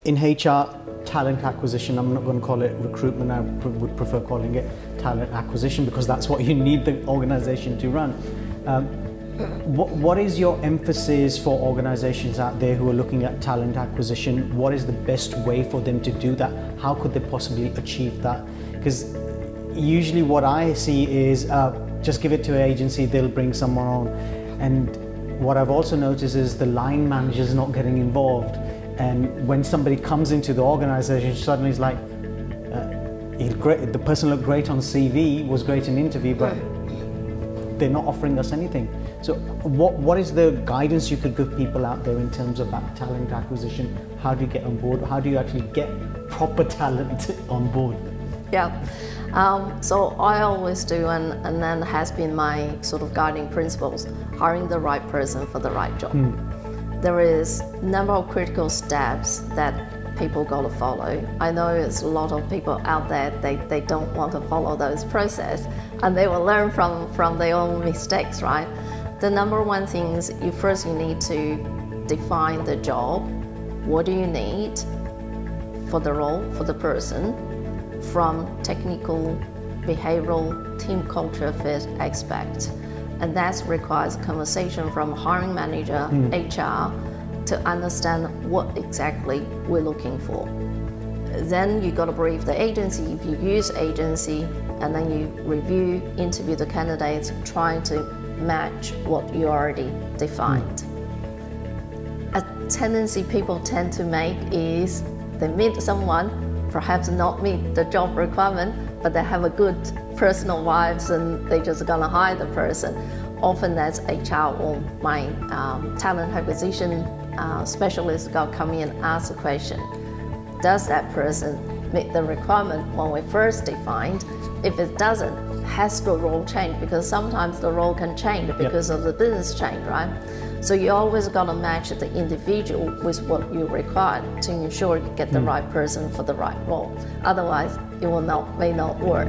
in HR, talent acquisition, I'm not going to call it recruitment, I would prefer calling it talent acquisition because that's what you need the organization to run. What is your emphasis for organizations out there who are looking at talent acquisition? What is the best way for them to do that? How could they possibly achieve that? Because usually what I see is just give it to an agency, they'll bring someone on. And what I've also noticed is the line manager's not getting involved. And when somebody comes into the organization, suddenly it's like, the person looked great on CV, was great in interview, but they're not offering us anything. So what is the guidance you could give people out there in terms of that talent acquisition? How do you get on board? How do you actually get proper talent on board? Yeah, so I always do, and then has been my sort of guiding principles, hiring the right person for the right job. There is a number of critical steps that people got to follow. I know there's a lot of people out there, they don't want to follow those process, and they will learn from their own mistakes, right? The number one thing is you need to define the job. What do you need for the role, for the person, from technical, behavioral, team culture fit aspect. And that requires conversation from hiring manager, HR, to understand what exactly we're looking for. Then you got to brief the agency if you use agency, and then you review, interview the candidates, trying to match what you already defined. A tendency people tend to make is they meet someone, perhaps not meet the job requirement, but they have a good personal vibes and they just gonna hire the person. Often that's HR or my talent acquisition specialist got come in and ask the question, does that person meet the requirement when we first defined? If it doesn't, has the role changed? Because sometimes the role can change because of the business change, right? So you always got to match the individual with what you require to ensure you get the right person for the right role. Otherwise, it may not work.